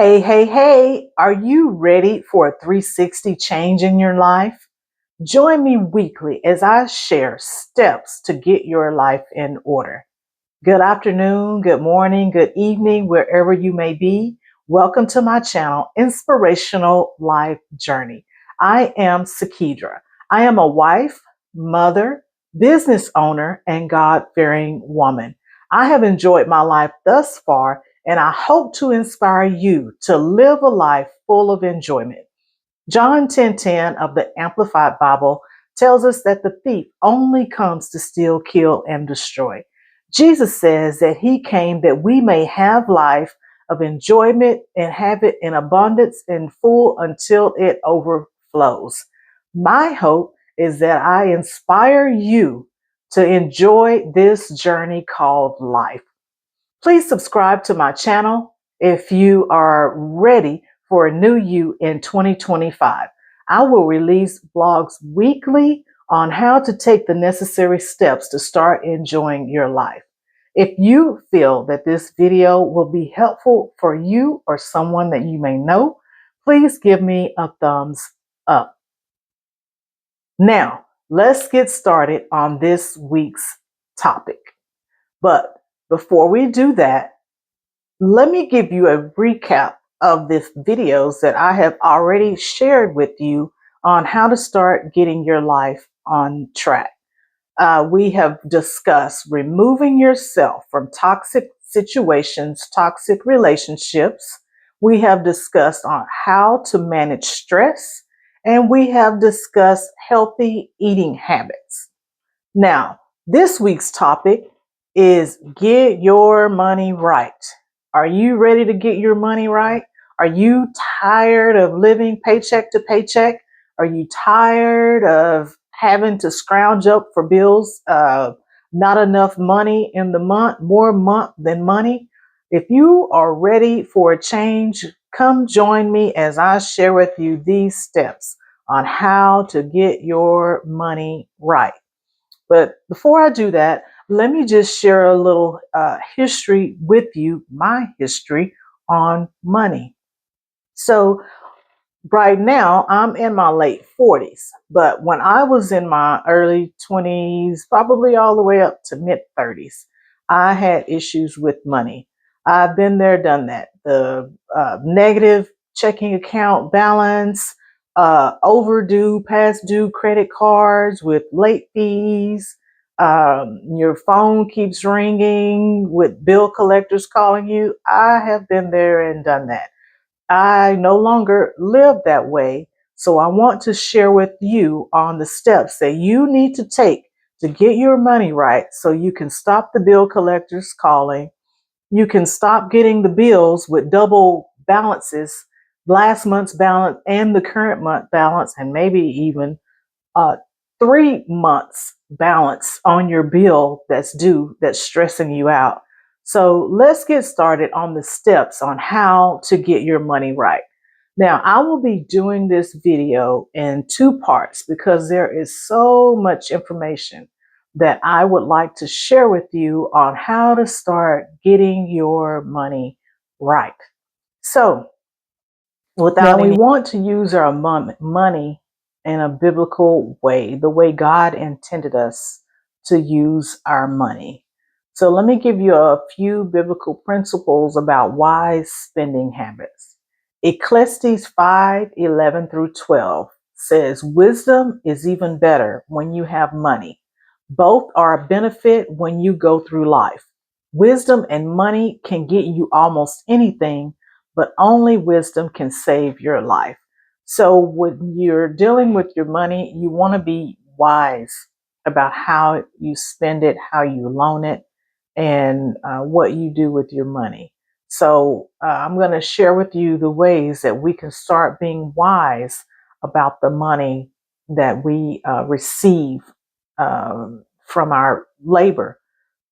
Hey, hey, hey, are you ready for a 360 change in your life? Join me weekly as I share steps to get your life in order. Good afternoon, good morning, good evening, wherever you may be. Welcome to my channel, Inspirational Life Journey. I am Sakidra. I am a wife, mother, business owner, and God-fearing woman. I have enjoyed my life thus far, and I hope to inspire you to live a life full of enjoyment. John 10:10 of the Amplified Bible tells us that the thief only comes to steal, kill, and destroy. Jesus says that he came that we may have life of enjoyment and have it in abundance and full until it overflows. My hope is that I inspire you to enjoy this journey called life. Please subscribe to my channel if you are ready for a new you in 2025. I will release blogs weekly on how to take the necessary steps to start enjoying your life. If you feel that this video will be helpful for you or someone that you may know, please give me a thumbs up. Now, let's get started on this week's topic. But before we do that, let me give you a recap of the videos that I have already shared with you on how to start getting your life on track. We have discussed removing yourself from toxic situations, toxic relationships. We have discussed on how to manage stress, and we have discussed healthy eating habits. Now, this week's topic is get your money right. Are you ready to get your money right? Are you tired of living paycheck to paycheck? Are you tired of having to scrounge up for bills? Not enough money in the month, more month than money. If you are ready for a change, come join me as I share with you these steps on how to get your money right. But before I do that, let me just share a little history with you, my history on money. So right now, I'm in my late 40s, but when I was in my early 20s, probably all the way up to mid 30s, I had issues with money. I've been there, done that. The negative checking account balance, overdue, past due credit cards with late fees. Your phone keeps ringing with bill collectors calling you. I have been there and done that. I no longer live that way. So I want to share with you on the steps that you need to take to get your money right so you can stop the bill collectors calling. You can stop getting the bills with double balances, last month's balance and the current month balance, and maybe even uh, 3 months balance on your bill that's due, that's stressing you out. So let's get started on the steps on how to get your money right. Now, I will be doing this video in two parts because there is so much information that I would like to share with you on how to start getting your money right. So, without we want to use our money in a biblical way, the way God intended us to use our money. So let me give you a few biblical principles about wise spending habits. Ecclesiastes 5:11 through 12 says, wisdom is even better when you have money. Both are a benefit when you go through life. Wisdom and money can get you almost anything, but only wisdom can save your life. So when you're dealing with your money, you want to be wise about how you spend it, how you loan it, and what you do with your money. So I'm going to share with you the ways that we can start being wise about the money that we receive from our labor.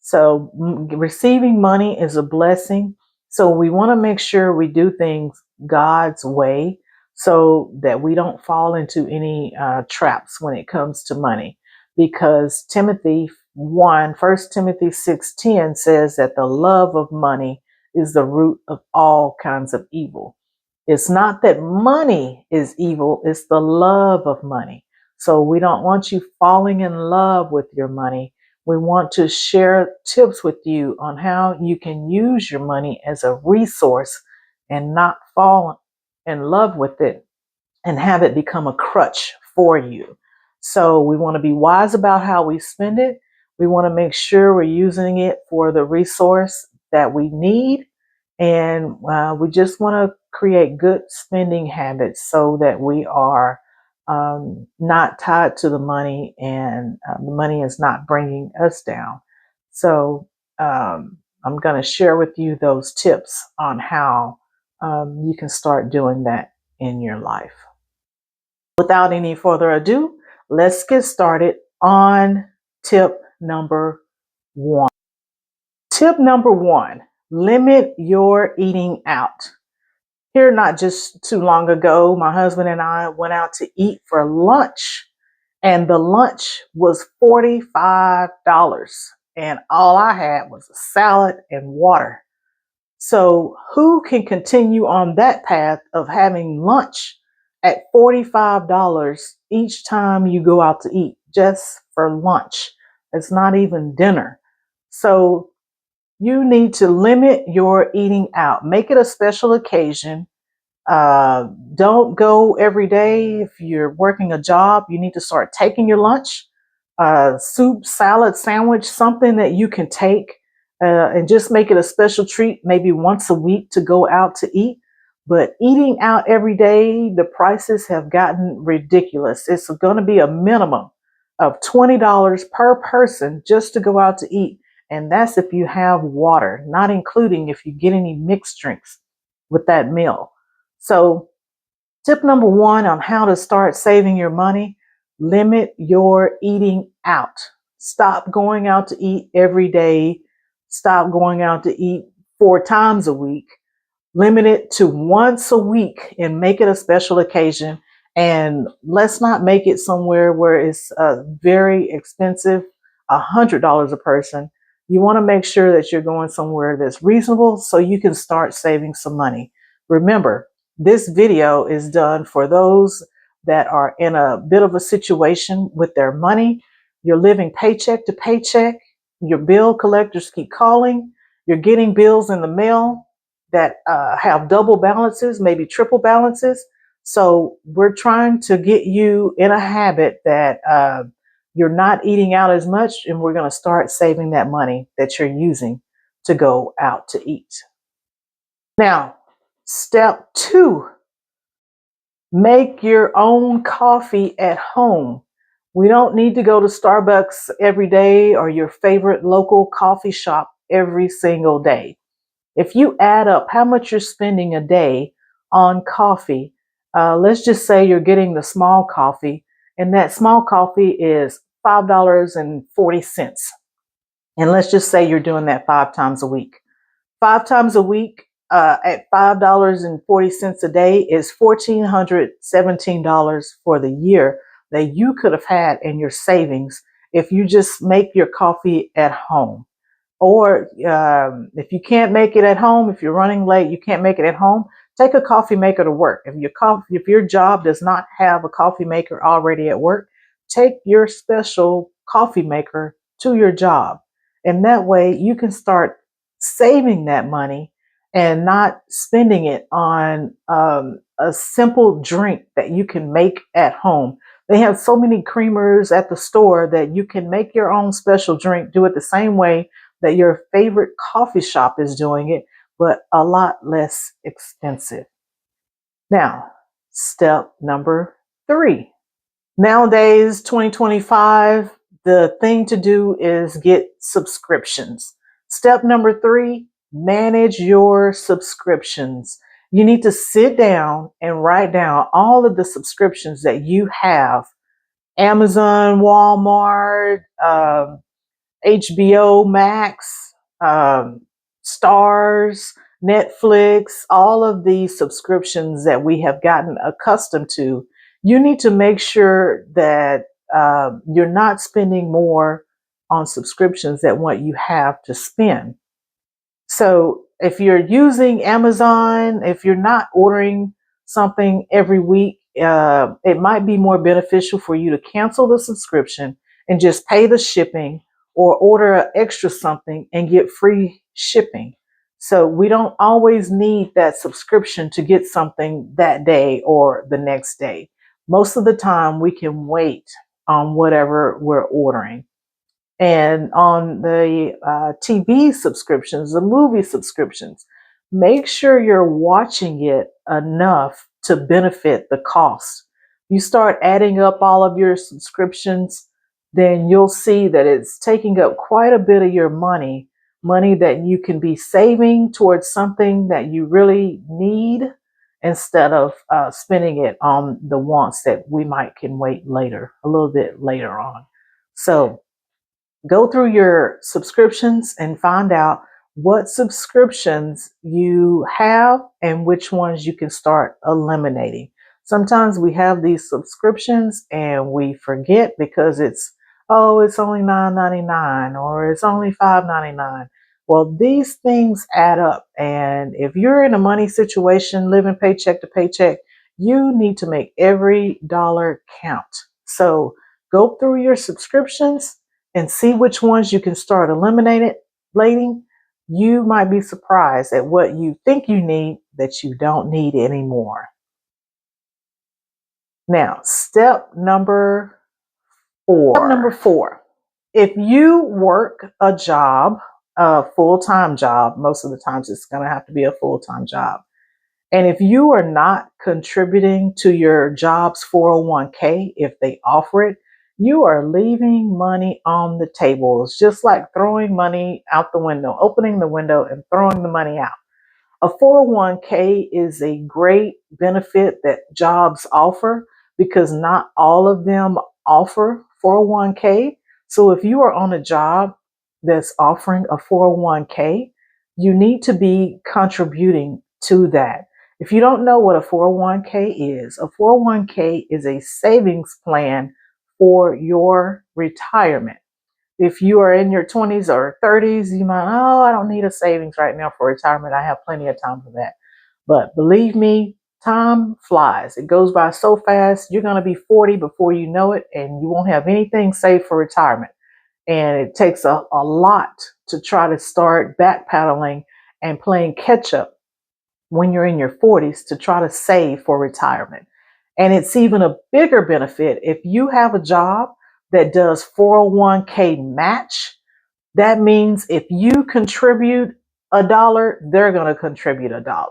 So receiving money is a blessing. So we want to make sure we do things God's way so that we don't fall into any traps when it comes to money. Because Timothy 1 Timothy 6:10 says that the love of money is the root of all kinds of evil. It's not that money is evil, it's the love of money. So we don't want you falling in love with your money. We want to share tips with you on how you can use your money as a resource and not fall in love with it and have it become a crutch for you. So we want to be wise about how we spend it. We want to make sure we're using it for the resource that we need. And we just want to create good spending habits so that we are not tied to the money and the money is not bringing us down. So I'm going to share with you those tips on how you can start doing that in your life. Without any further ado, let's get started on tip number 1. Tip number 1, limit your eating out. Here, not just too long ago, my husband and I went out to eat for lunch, and the lunch was $45, and all I had was a salad and water. So who can continue on that path of having lunch at $45 each time you go out to eat, just for lunch? It's not even dinner. So you need to limit your eating out. Make it a special occasion. Don't go every day. If you're working a job, you need to start taking your lunch, soup, salad, sandwich, something that you can take, and just make it a special treat, maybe once a week to go out to eat. But eating out every day, the prices have gotten ridiculous. It's going to be a minimum of $20 per person just to go out to eat. And that's if you have water, not including if you get any mixed drinks with that meal. So tip number 1 on how to start saving your money, limit your eating out. Stop going out to eat every day. Stop going out to eat 4 times a week. Limit it to once a week and make it a special occasion. And let's not make it somewhere where it's very expensive, $100 a person. You want to make sure that you're going somewhere that's reasonable so you can start saving some money. Remember, this video is done for those that are in a bit of a situation with their money. You're living paycheck to paycheck. Your bill collectors keep calling. You're getting bills in the mail that have double balances, maybe triple balances. So we're trying to get you in a habit that you're not eating out as much, and we're going to start saving that money that you're using to go out to eat. Now, step 2, make your own coffee at home. We don't need to go to Starbucks every day or your favorite local coffee shop every single day. If you add up how much you're spending a day on coffee, let's just say you're getting the small coffee, and that small coffee is $5.40. And let's just say you're doing that 5 times a week. 5 times a week at $5.40 a day is $1,417 for the year that you could have had in your savings if you just make your coffee at home. Or if you can't make it at home, if you're running late, you can't make it at home, take a coffee maker to work. If your job does not have a coffee maker already at work, take your special coffee maker to your job. And that way you can start saving that money and not spending it on a simple drink that you can make at home. They have so many creamers at the store that you can make your own special drink, do it the same way that your favorite coffee shop is doing it, but a lot less expensive. Now, step number 3. Nowadays, 2025, the thing to do is get subscriptions. Step number 3, manage your subscriptions. You need to sit down and write down all of the subscriptions that you have. Amazon, Walmart, HBO Max, Stars, Netflix, all of these subscriptions that we have gotten accustomed to. You need to make sure that you're not spending more on subscriptions than what you have to spend. So if you're using Amazon, if you're not ordering something every week, it might be more beneficial for you to cancel the subscription and just pay the shipping, or order an extra something and get free shipping. So we don't always need that subscription to get something that day or the next day. Most of the time we can wait on whatever we're ordering. And on the TV subscriptions, the movie subscriptions, make sure you're watching it enough to benefit the cost. You start adding up all of your subscriptions, then you'll see that it's taking up quite a bit of your money that you can be saving towards something that you really need, instead of spending it on the wants that we might can wait later, a little bit later on. So go through your subscriptions and find out what subscriptions you have and which ones you can start eliminating. Sometimes we have these subscriptions and we forget because it's only $9.99 or it's only $5.99. Well, these things add up. And if you're in a money situation, living paycheck to paycheck, you need to make every dollar count. So go through your subscriptions and see which ones you can start eliminating. You might be surprised at what you think you need that you don't need anymore. Now, step number 4. Step number 4. If you work a job, a full-time job, most of the times it's going to have to be a full-time job. And if you are not contributing to your job's 401k, if they offer it, you are leaving money on the table. It's just like throwing money out the window, opening the window and throwing the money out. A 401k is a great benefit that jobs offer, because not all of them offer 401k. So if you are on a job that's offering a 401k, you need to be contributing to that. If you don't know what a 401k is a savings plan for your retirement. If you are in your 20s or 30s, you might, I don't need a savings right now for retirement. I have plenty of time for that. But believe me, time flies. It goes by so fast. You're going to be 40 before you know it, and you won't have anything saved for retirement. And it takes a lot to try to start backpedaling and playing catch up when you're in your 40s to try to save for retirement. And it's even a bigger benefit if you have a job that does 401k match. That means if you contribute $1, they're going to contribute $1.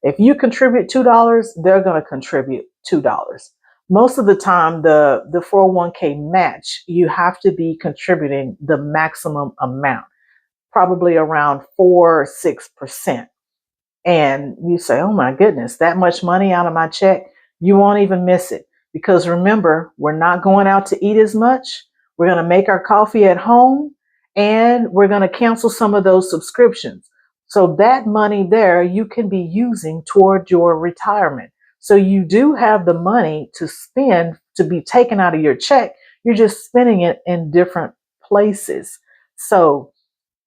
If you contribute $2, they're going to contribute $2. Most of the time, the 401k match, you have to be contributing the maximum amount, probably around 4 or 6%. And you say, oh my goodness, that much money out of my check, you won't even miss it. Because remember, we're not going out to eat as much. We're going to make our coffee at home, and we're going to cancel some of those subscriptions. So that money there you can be using toward your retirement. So you do have the money to spend, to be taken out of your check. You're just spending it in different places. So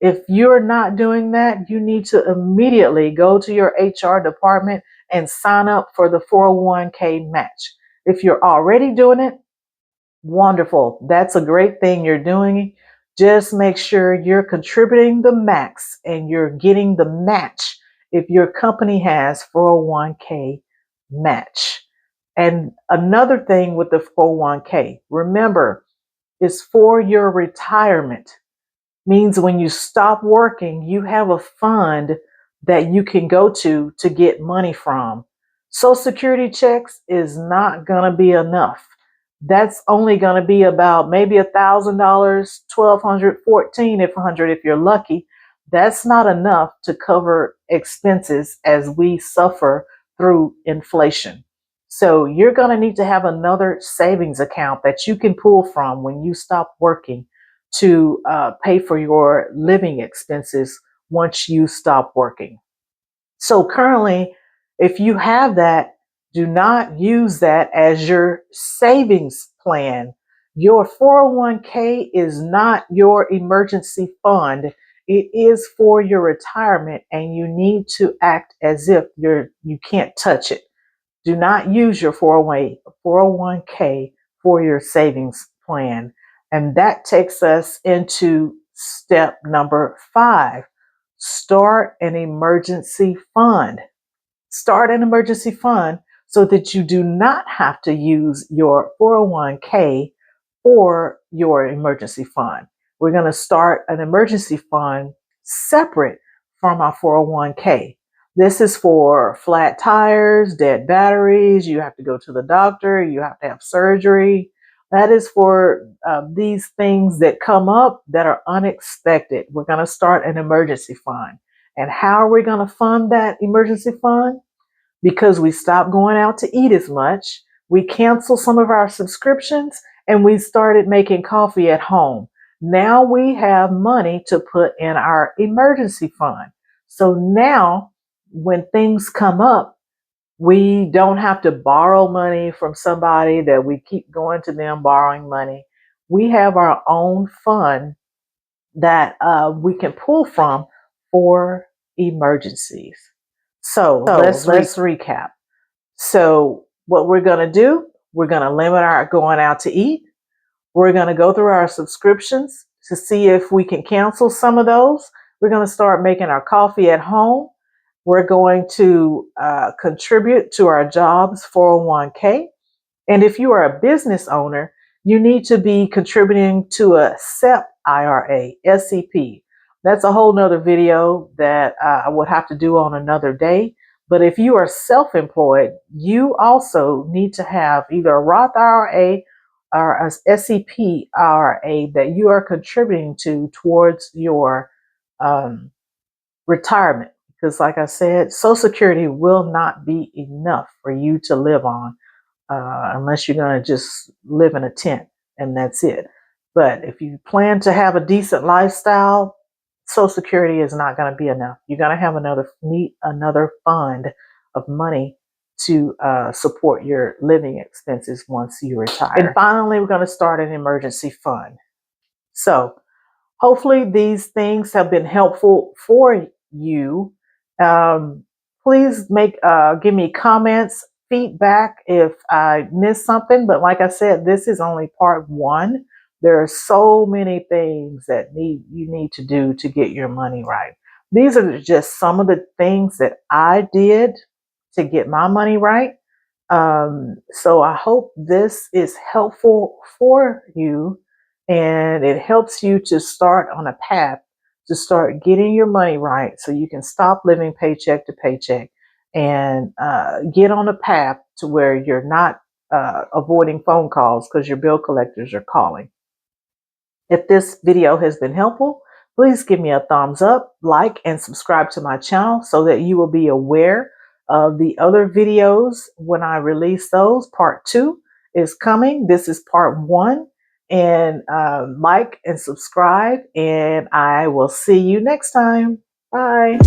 if you're not doing that, you need to immediately go to your HR department and sign up for the 401k match. If you're already doing it, wonderful. That's a great thing you're doing. Just make sure you're contributing the max and you're getting the match if your company has 401k match. And another thing with the 401k, remember, it's for your retirement. Means when you stop working, you have a fund that you can go to get money from. Social Security checks is not going to be enough. That's only going to be about maybe $1,000, $1,200, $1,400 if you're lucky. That's not enough to cover expenses as we suffer through inflation. So you're going to need to have another savings account that you can pull from when you stop working to pay for your living expenses once you stop working. So currently, if you have that, do not use that as your savings plan. Your 401k is not your emergency fund. it is for your retirement, and you need to act as if you can't touch it. Do not use your 401k for your savings plan. And that takes us into step number 5. Start an emergency fund. Start an emergency fund so that you do not have to use your 401k for your emergency fund. We're going to start an emergency fund separate from our 401k. This is for flat tires, dead batteries. You have to go to the doctor. You have to have surgery. That is for these things that come up that are unexpected. We're going to start an emergency fund. And how are we going to fund that emergency fund? Because we stopped going out to eat as much. We canceled some of our subscriptions and we started making coffee at home. Now we have money to put in our emergency fund. So now when things come up, we don't have to borrow money from somebody that we keep going to them borrowing money. We have our own fund that we can pull from for emergencies. So let's recap. So what we're going to do, we're going to limit our going out to eat. We're going to go through our subscriptions to see if we can cancel some of those. We're going to start making our coffee at home. We're going to contribute to our jobs 401k. And if you are a business owner, you need to be contributing to a SEP IRA, SEP. That's a whole nother video that I would have to do on another day. But if you are self-employed, you also need to have either a Roth IRA or a SEP IRA that you are contributing to towards your retirement. Because like I said, Social Security will not be enough for you to live on unless you're going to just live in a tent and that's it. But if you plan to have a decent lifestyle, Social Security is not going to be enough. You're going to have need another fund of money to support your living expenses once you retire. And finally, we're going to start an emergency fund. So hopefully these things have been helpful for you. Please give me comments, feedback if I missed something. But like I said, this is only part 1. There are so many things that you need to do to get your money right. These are just some of the things that I did to get my money right. So I hope this is helpful for you and it helps you to start on a path to start getting your money right so you can stop living paycheck to paycheck and get on a path to where you're not avoiding phone calls because your bill collectors are calling. If this video has been helpful, please give me a thumbs up, like, and subscribe to my channel so that you will be aware of the other videos when I release those. Part 2 is coming. This is part 1. And like and subscribe, and I will see you next time. Bye.